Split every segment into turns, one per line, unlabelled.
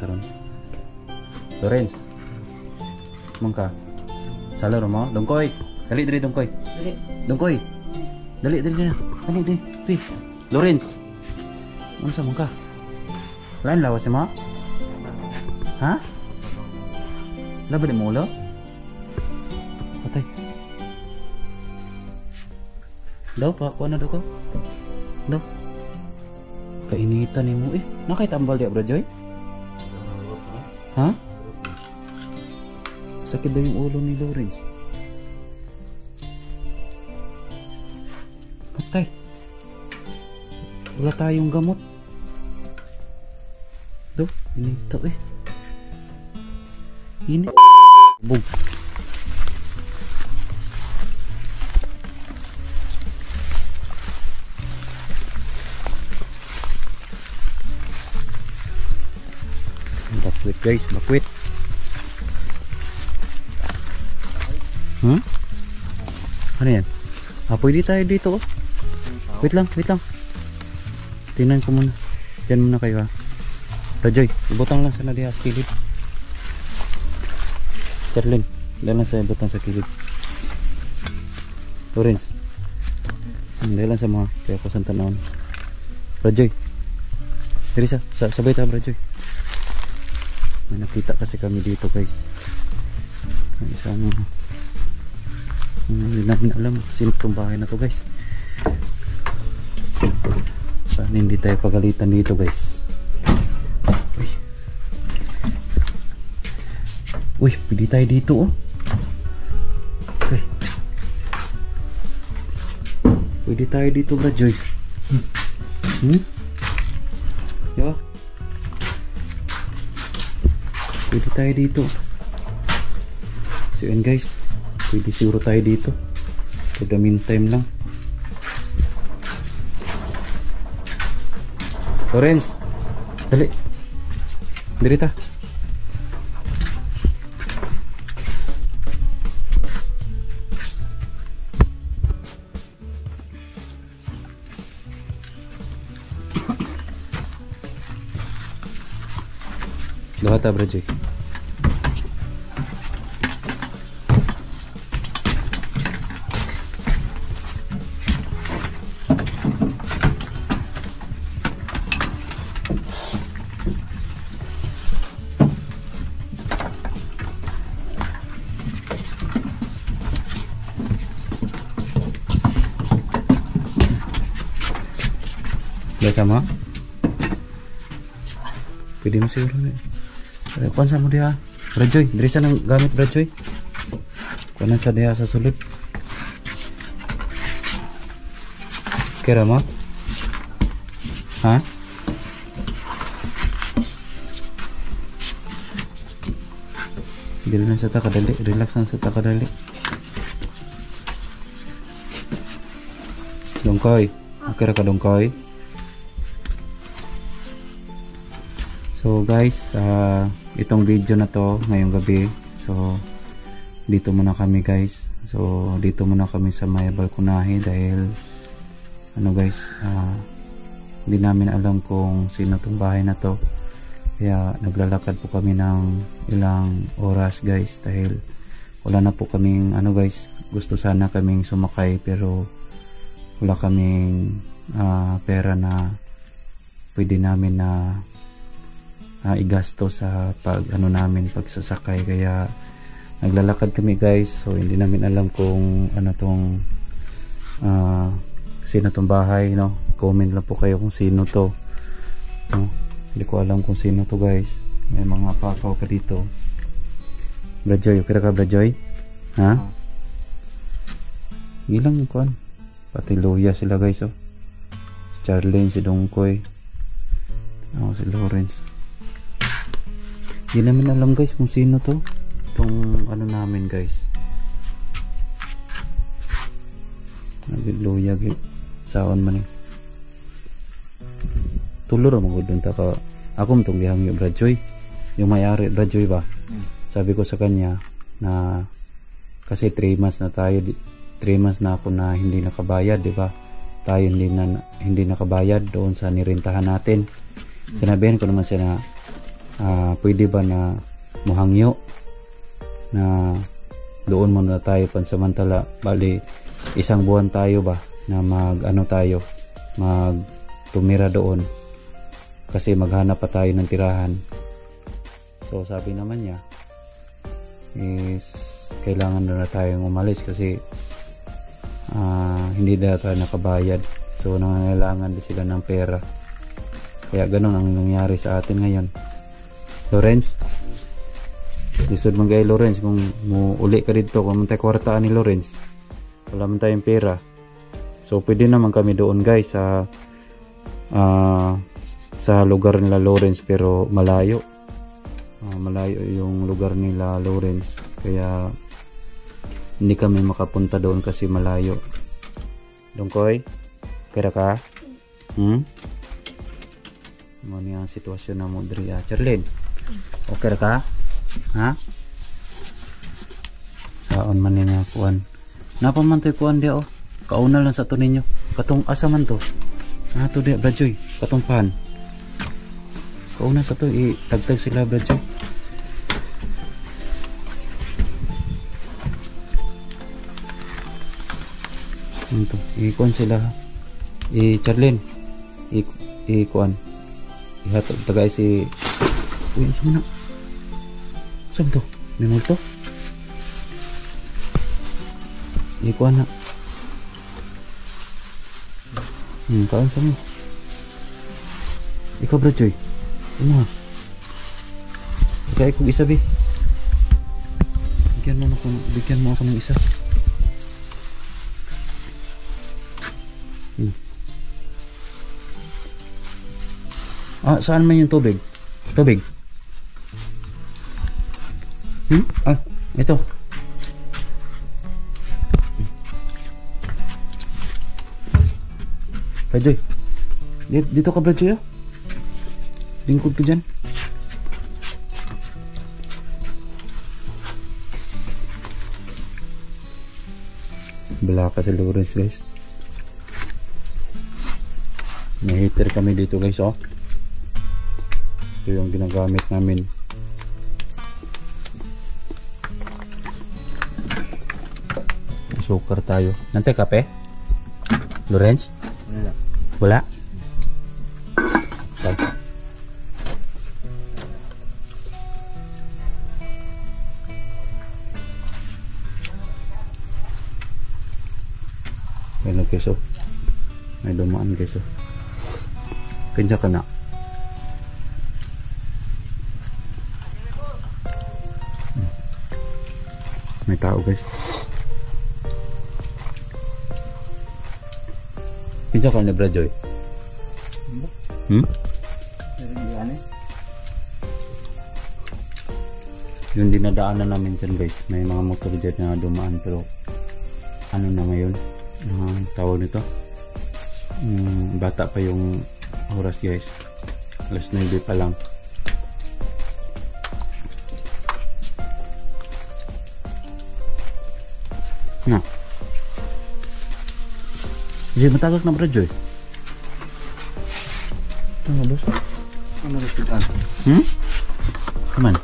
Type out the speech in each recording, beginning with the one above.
karon. Lorenz. Mangka. Sala ro mo, dongkoy. Dali diri dongkoy.
Dali.
Dongkoy. Dali diri na. Dali diri. Lorenz. Unsa mangka? Lain lawas mo? Ha? Laban mo ulo? Patay. Daw pa ko na daw ko. Daw. Kainitan ni mo eh. Nakitambal dia bro Joy? Ha? Sakit daw yung ulo ni Lorenz. Patay. Wala tayong gamot. Daw, inito eh. Ini. Boom. Bakwit guys, bakwit. Ano yan? Pwede tayo dito oh. Wait lang. Tingnan ko muna. Diyan muna kayo ha. Rajoy, ibutang lang sana diha sa kilid. Charlene, dahil lang sa ibutang sa kilid. Lorenz, dahil lang sa mga kaya ko sa tanawon. Rajoy, diri sabay tayo Rajoy. May nakita kasi kami dito guys. May isang hindi namin alam sino itong bahay na to guys. Sana hindi tayo pagalitan dito guys. Uy, pwede tayo dito oh. Okay. Pwede tayo dito ba Joy? Diba? Pwede tayo dito. So yun guys, pwede siguro tayo dito. For the meantime lang. Lorenz, dali. Dirita. Dohata Brajoy. Sama? Pwede mo siguro kuan sa mo diha Brajoy, diri sa nang gamit Brajoy. Kunan sa diha sa sulod. Kira mo? Ha? Dili lang sa ta kadali, relax lang sa ta kadali. Dongkoy, kira ka dongkoy. So guys, itong video na to ngayong gabi, so dito muna kami guys. So dito muna kami sa may balkonahe dahil ano guys, hindi namin alam kung sino tong bahay na to. Kaya naglalakad po kami ng ilang oras guys dahil wala na po kaming ano guys, gusto sana kaming sumakay pero wala kaming pera na pwede namin na igasto sa pagsasakay, kaya naglalakad kami guys. So hindi namin alam kung ano tong sino tong bahay, no? Comment lang po kayo kung sino to, no? Hindi ko alam kung sino to guys. May mga pakaw ka dito. Brajoy, okay ka Brajoy? Ha? Gilang mo kuan. Pati luya sila guys oh. Si Charlene, si Dongkoy, si Lorenz. Hindi namin alam guys kung sino to. Itong ano namin guys. Nagluya guys. Saon man eh. Tulor mo gud ta ka. Ako mtong gihangyo Brajoy. Yung may-ari Brajoy ba? Sabi ko sa kanya na kasi 3 months na tayo, 3 months na ako na hindi nakabayad, di ba? Tayo hindi nakabayad doon sa nirentahan natin. Sinabihan ko naman siya na pwede ba na muhangyo na doon muna tayo pansamantala, bali isang buwan tayo ba na mag tumira doon kasi maghanap pa tayo ng tirahan. So sabi naman niya is kailangan na tayong umalis kasi hindi na tayo nakabayad, so nangangailangan din sila ng pera, kaya ganun ang nangyari sa atin ngayon. Lawrence, lisod man kay Lawrence, kung uli ka dito, kung man tayo kwartaan ni Lawrence, wala man tayong pera, so pwede naman kami doon guys sa lugar nila Lawrence, pero malayo yung lugar nila Lawrence, kaya hindi kami makapunta doon kasi malayo. Dongkoy, kaya ka? Mo niya ang sitwasyon na mo diri, Charlene. Okay ka? Ha? Saon man niya kuan. Napa man to'y kuan dia oh. Kauna lang sa to ninyo. Katong asa man to? To dia Bradjoy. Katong pan. Kauna sa to tagtag sila Bradjoy. Ito, ikuan sila. Charlene. Ikuan. Ihatag tagay si. Uy, sama na. Saan to? May multo? Ikuan na. Kaon sa mo. Ikaw Bradjoy. Ano ha? Kaya kong isa bi. Bigyan mo ako ng isa. Saan man yung tubig? Tubig? Ito. Bradjoy. Dito ka Bradjoy oh. Lingkod ko dyan. Bala ka sa Lawrence guys. May heater kami dito guys oh. Ito yung ginagamit namin. Sukar tayo. Nante kape? Lawrence? Wala? Ano keso? May dumaan keso. Kinsa ka na? May tao guys. Kinsa ka na Bradjoy? Yung dinadaanan namin dyan guys, may mga motor dyan na dumaan, pero ano na ngayon tawag nito, bata pa yung oras guys, alas 9 pa lang. Na hindi matagak na Bradjoy. Ano boss? Ano respitan? Kaman?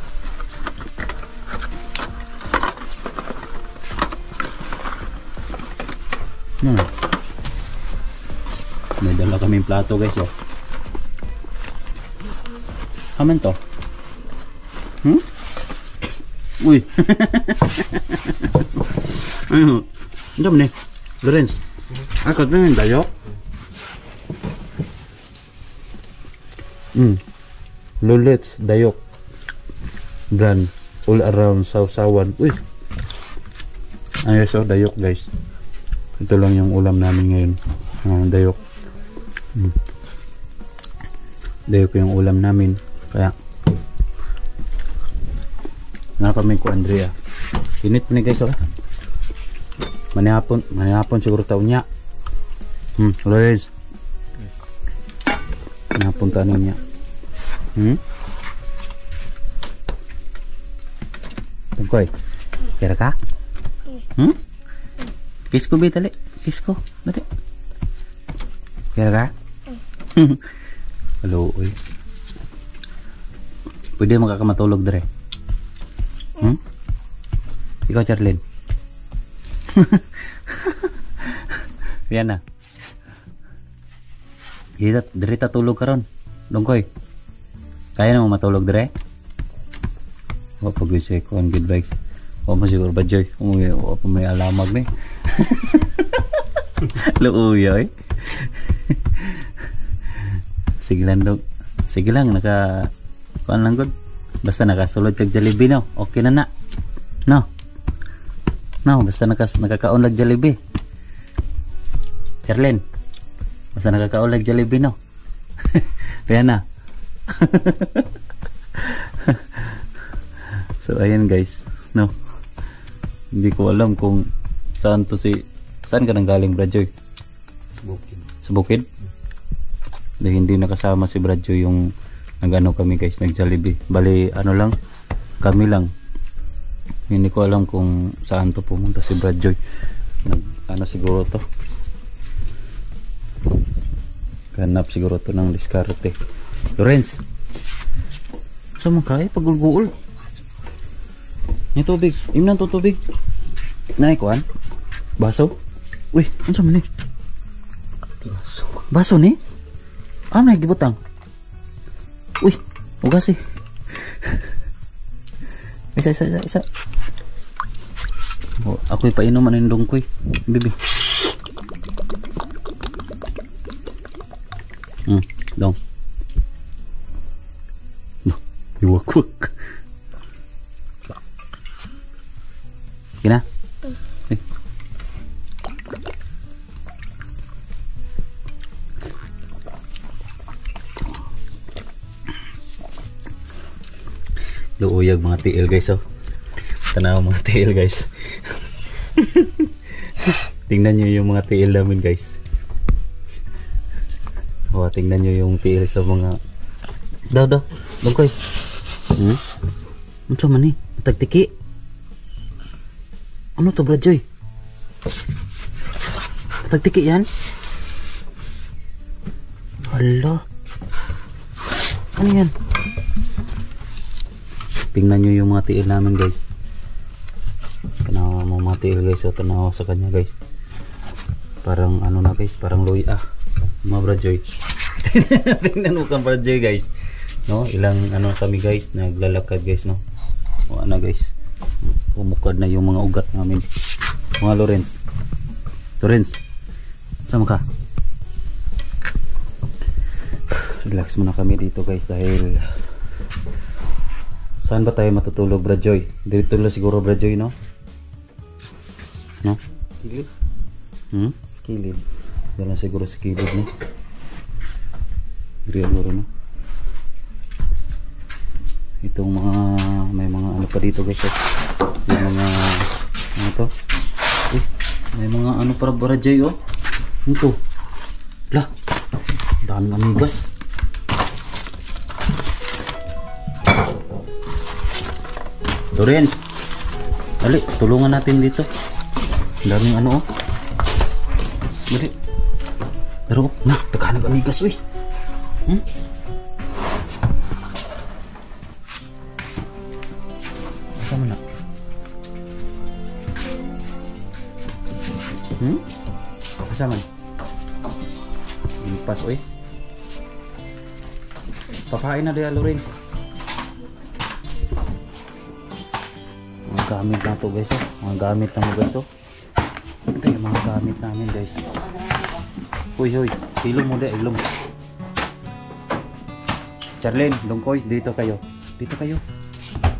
May dala kaming plato guys oh. Kaman to? Uy. Ano? Dam ni Lawrence. Ako na yung dayok. Lulets dayok brand all around Sausawan. Uy. Ayos oh, dayok guys. Ito lang yung ulam namin ngayon. Dayok. Dayok yung ulam namin. Kaya nakapamig ko Andrea. Init pa ni guys oh. Manihapon siguro taon niya. Lawrence. Manihapon taon niya. Tungkoy. Kira ka? Kiss ko ba dali? Kiss ko. Dali. Kira ka? Hello. Pwede makakamatulog dire. Ikaw, Charlene. Yan na. Dire tulog ka ron. Dongkoy. Kaya na mo matulog dire? O pag-isay ko ang goodbye. O mo siguro ba Joy? O pa may alamag ni. Luuya eh. Sige lang dog. Sige lang naka kuan lang good. Basta nakasulod kag Jollibee no. Okay na na. No. No, basta nakakaon lag Jollibee. Charlene. Basta nakakaon lag Jollibee no. Kaya na. So ayan guys, no. Hindi ko alam kung saan ka nang galing Bradjoy? Sa bukid? Dahil hindi nakasama si Bradjoy yung nag-ano kami guys, nag-Jollibee. Bali ano lang, kami lang. Hindi ko alam kung saan to pumunta si Bradjoy. Ano siguro to? Ganap siguro to ng diskarte. Lorenz, saan mo kaya pagulguol? May tubig, imnan to tubig. Naikuan? Baso? Uy, ano sa mani? Baso ni? Ah, may gibutang. Uy, ugas eh. Isa. Oh, ako'y painom ang dongkoy. Bibi. Dong. Iwakwak. Gina? Luuyag mga tiil guys oh. Tanaw mga tiil guys. Tingnan nyo yung mga tiil namin guys. Oh, tingnan nyo yung tiil sa mga daw dongkoy. Ano man ni? Tagtiki. Ano to Bradjoy? Tagtiki yan? Hala. Ano yan? Tingnan nyo yung mga tiil namin guys. Tanawa mo mga tiil guys. O tanawa sa kanya guys. Parang ano na guys. Parang luy mga Bradjoy. Tingnan mo kang Bradjoy guys. No? Ilang ano kami guys. Naglalakad guys no. O ano guys. Umukad na yung mga ugat namin. Mga Lorenz. Sama ka? Relax muna kami dito guys. Dahil saan ba tayo matutulog Bradjoy? Dito lang siguro Bradjoy no? No? Kilid? Kilid. Dala siguro sa kilid no? Siguro no? Itong mga may mga ano pa dito guys yung mga ano to may mga ano para Bradjoy oh ito lah daming amigas Lorenz dali tulungan natin dito daming ano oh dali pero na taghanag amigas uy sama na kasama lipas uy papain na diya Lorenz mga gamit na to guys oh. Mga gamit na mo guys oh. Ito yung mga gamit namin guys huy ilong mo diya ilong Charlene, Dongkoy, dito kayo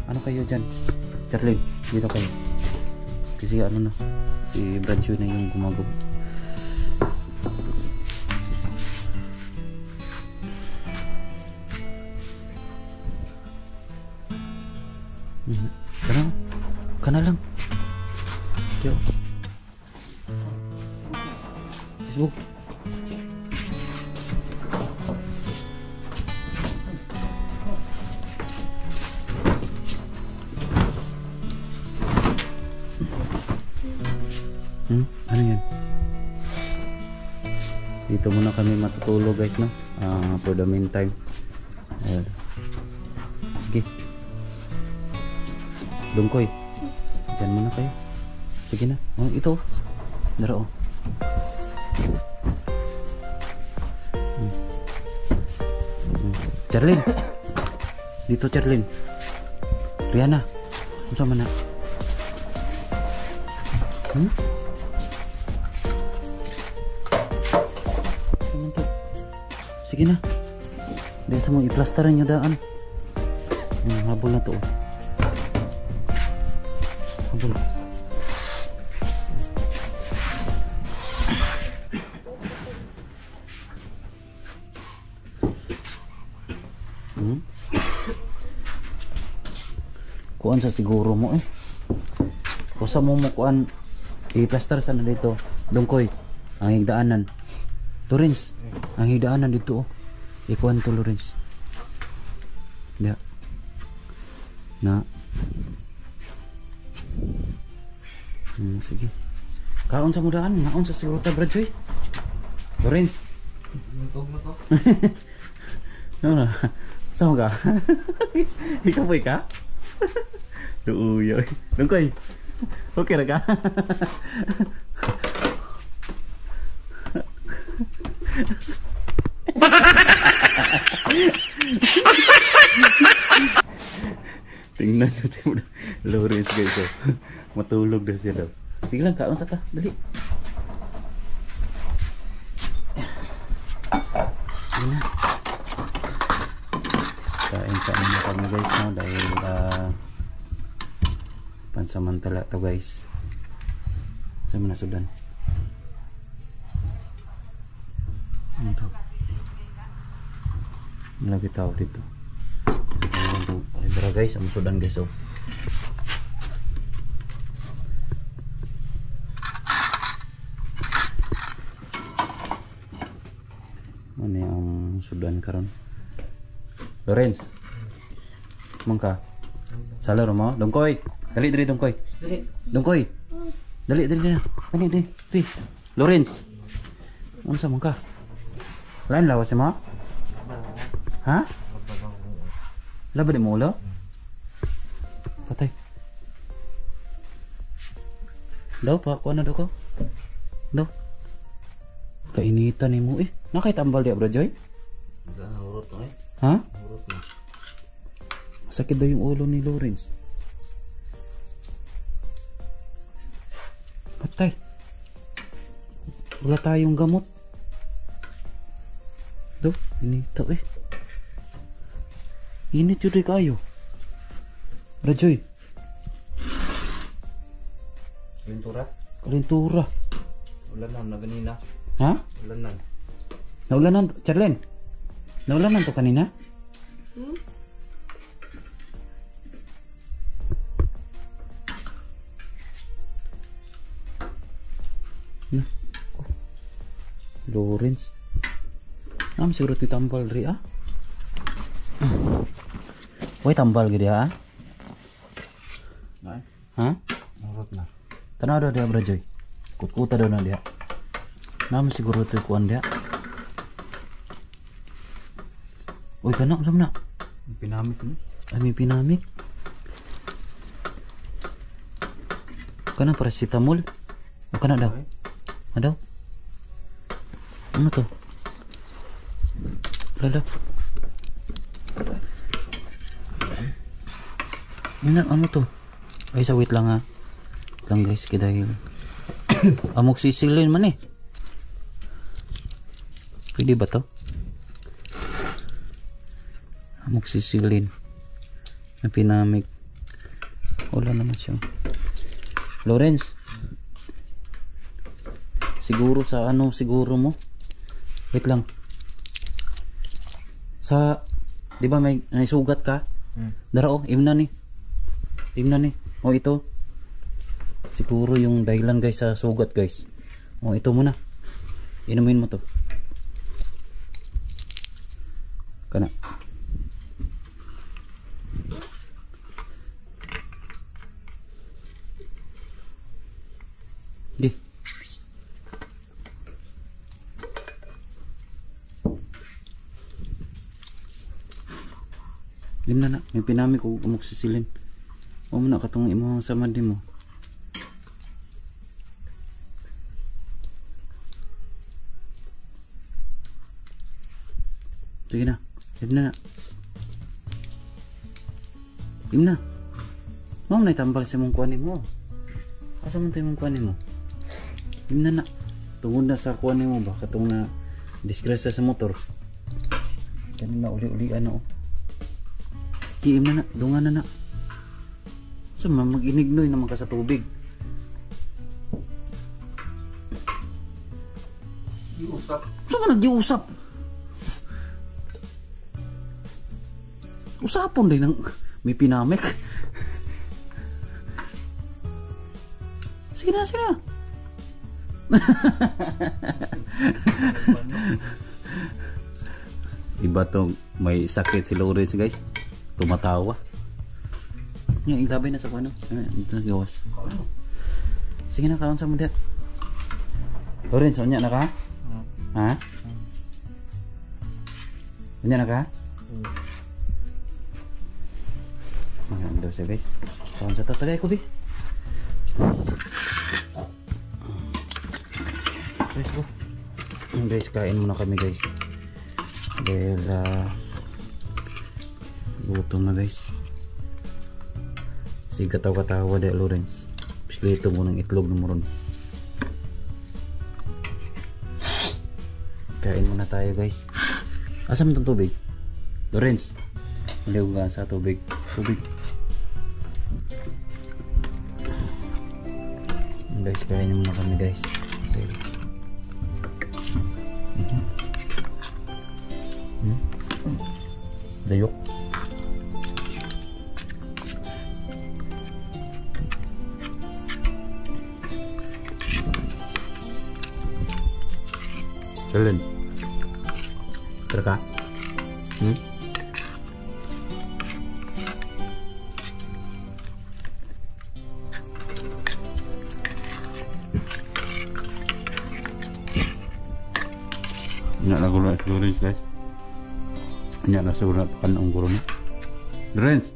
ano kayo dyan Charlene, dito kayo kasi ano na si Bradjoy na yung gumagawa kana lang yo Facebook ano yan dito muna kami matutulog guys no for the meantime sige Dungkoy. Diyan muna kayo. Sige na. Oh, ito. Dara oh. Charlene. Dito Charlene. Rihanna. Unsa man na? Sige na. Dahil sa mga iplastaran nyo daan. Habol na to. Habol. Kuan sa siguro mo eh. Kusa mo kuan i-plaster sana dito. Dungkoy. Ang higdaanan. Lawrence. Ang higdaanan dito oh. Ikuan to Lawrence. Ya. Na. Sige. Kaon sa mudaan, naon sa siguro ta Bradjoy. Lawrence.
Nutog na to.
No. Saan ka? Ikaw po ka? Duuyo. Dungkoy. Okay ra ka? Tingnan nyo si Lawrence guys oh. Matulog dah siya daw. Sige lang, kaon sa ka. Dali. Kain na kami guys no? Dahil pansamantala to guys. Sa mga sudan. Ano to? Lagi tao dito. Ay guys, ang sudan guys oh. Ano yung sudan karon? Lawrence. Mangka. Salah mo, Dungkoy. Dali dali Dungkoy.
Dali.
Dungkoy. Dali dali na. Dali dali. Lawrence. Unsa mangka? Lain lawas mo? Ha? Laban mo ulo? Patay. Daw pa ko na daw ko. Daw. Kainitan ni mo eh. Nakitambal dia Bro Joy?
Urot na eh.
Ha?
Urot na.
Masakit daw yung ulo ni Lawrence. Patay. Wala tayong gamot. Daw, inita eh. Init yun kayo. Rajoy.
Kalintura?
Kalintura.
Ulanan na ganina.
Ha?
Ulanan.
Naulanan, Charlene? Naulanan to kanina? Na. Oh. Lawrence. Siguro tambal ri ah. Wait, tambal gini ha?
Nay.
Ha?
Urot na.
Tanaw daw dia Bro Joy. Kutkuta daw na dia. Siguro ito kuan dia. Uy, kanak usam na.
Pinamit ni.
Ami pinamit. Kana paracetamol. O kana daw. Ano? Ano to? Lala. Ano to? Ay, sa wait lang ha. Lang guys, dahil amoxicillin man eh. Pwede ba to? Amoxicillin na pinamig. Wala naman siya. Lawrence, siguro sa ano siguro mo? Wait lang. Sa, di ba may sugat ka? Dara oh, imna ni. Oh, ito. Siguro yung dahilan guys sa sugat guys. Oh, ito muna. Inumin mo to. Kana. Di. Limna na. May pinami ko amoxicillin. mo na katong imo sa madi mo. Sige na. Sige na. Sige na. Mao na tambal sa mong kuanin mo. Asa man tay mong kuanin mo? Sige na. Tungod na sa kuanin mo ba katong na disgrasya sa motor. Kanina uli-uli ano. Kiim na. Dungan na. So mag-inignoy naman ka sa tubig.
Giusap.
So man nag-iusap? Usapon din ng may pinamek. Sige na, sige na. Iba tong may sakit si Lawrence guys. Tumatawa. Yung ilabay na sa ano? Ito na gawas. Sige na, kaon sa mo diya. Lawrence, unya na ka? Ha? Unya na ka? Ayan daw siya guys. Kaon sa tatagay ko bi. Guys ko. Guys, kain muna kami guys. Dahil gutom na guys. Si katawa-katawa dahil Lawrence. Pislito mo ng itlog na moron. Kain muna tayo guys. Asa mo itong tubig? Lawrence, maliw ka sa tubig. Tubig. Guys, kain muna kami guys. Dayok. Jalan. Terka. Nya na gula Lawrence guys. Nya na siguro kan ang guro ni. Lawrence.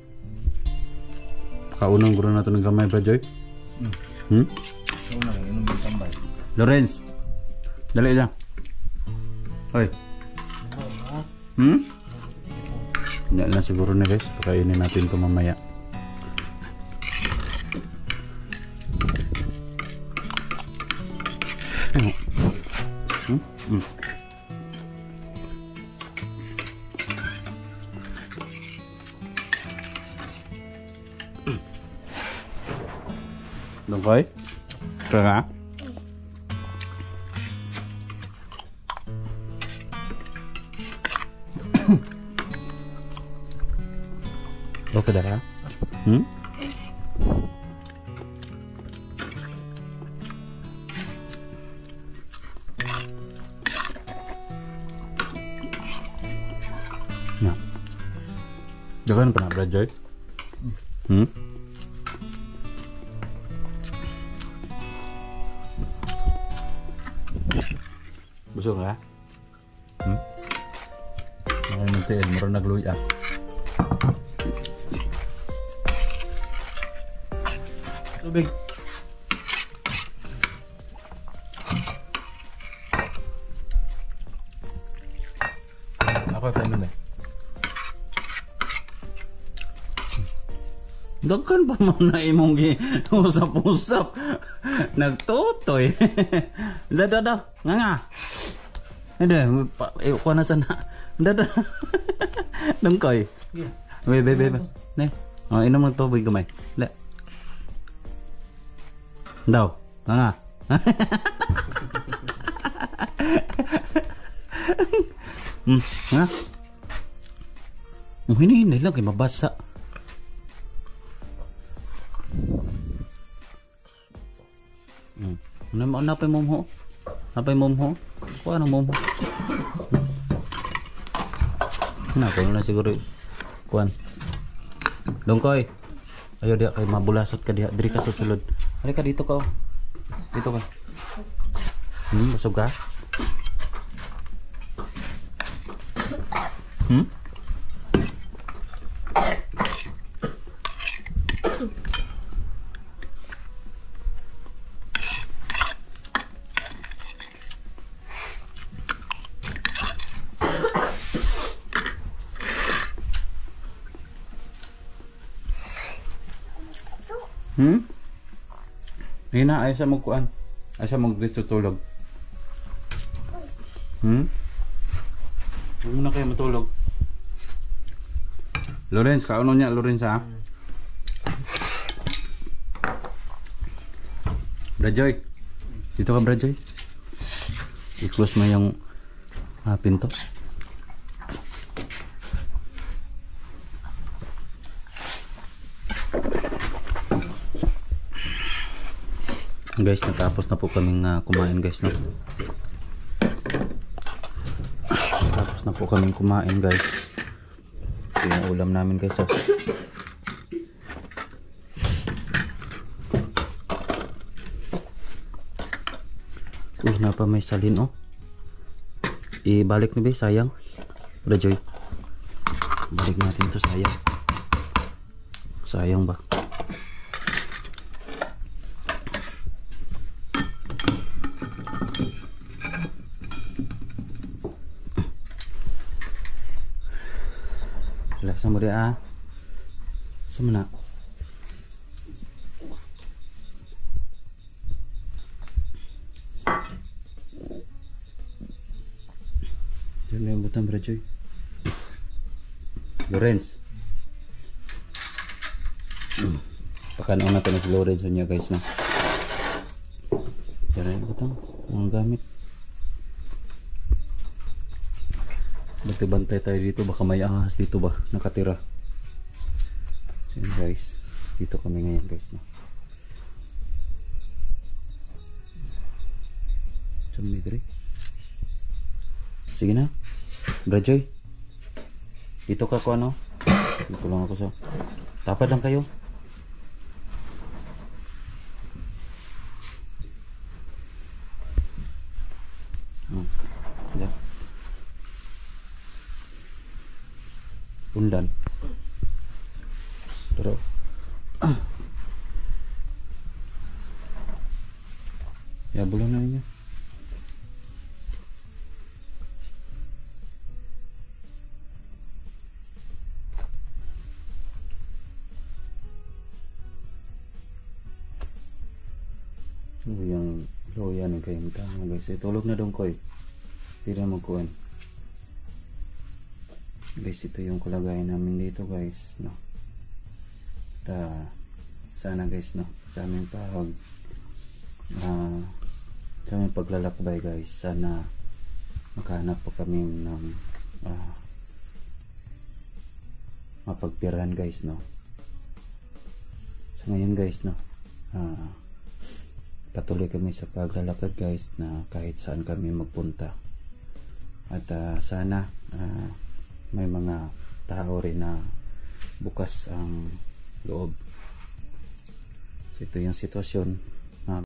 Kaunang guro na to ng gamay ba Joy?
Una lang inom tambal.
Lawrence. Dali lang. Hoy. Nya na siguro na guys. Pakainin natin to mamaya. Okay? Tara. Okay dah. Nah. Jangan pernah belajar. Busog ha? Mga nantiin, meron nagluya. Tubig. Ako pa naman. Dagkan pa man na imong usap-usap. Nagtutoy. Da. Nga. Ada, ko na sana. Dada. Dengkoy. Be. Nih. Oh, inom ng tubig gamay. La. Daw. Nga. Nga. Hini lang kay mabasa. Napay momho. Napay momho. Kuha na momho. Kuha na siguro. Kuhan. Dongkoy. Ayo dia kay mabulasot ka dia. Diri ka susulod. Halika dito ka. Dito ka. Busog ka? Ayun na, ayaw siya magkuhan. Ayaw siya magtutulog. Huwag mo na kayo matulog. Lorenz, kauno niya, Lorenz ha? Brajoy. Dito ka, Brajoy. I-close mo yung pinto. Guys, natapos na po kaming kumain guys, no? Tapos na po kaming kumain guys. Ito yung ulam namin guys, oh. Na pa may salin, oh. Ibalik ni ba, sayang. Brajoy, balik natin to, sayang. Sayang ba? Relax mo dia, sumana. Diyan yung butang, Brajoy. Lorenz. Pakanaw na ito na si Lorenz niya guys, na. Diyan yung butang, mga gamit. Bantay tayo dito, baka may ahas dito ba nakatira. So guys, dito kami ngayon guys, no. Sumidri. Sige na, Brajoy. Dito ka ko, ano. Dito lang ako sa tapad lang kayo. Undan. Pero ya belum nanya. Yang loyan kayo tama guys. Tulog na dong koy. Tira magkuhan. Guys, ito yung kalagayan namin dito guys, no. Sana guys, no, sa aming paglalakbay guys, sana makahanap po kami ng mapagtirahan guys, no. So ngayon guys, no, patuloy kami sa paglalakad guys, na kahit saan kami magpunta. At sana may mga tao rin na bukas ang loob. So, ito yung sitwasyon.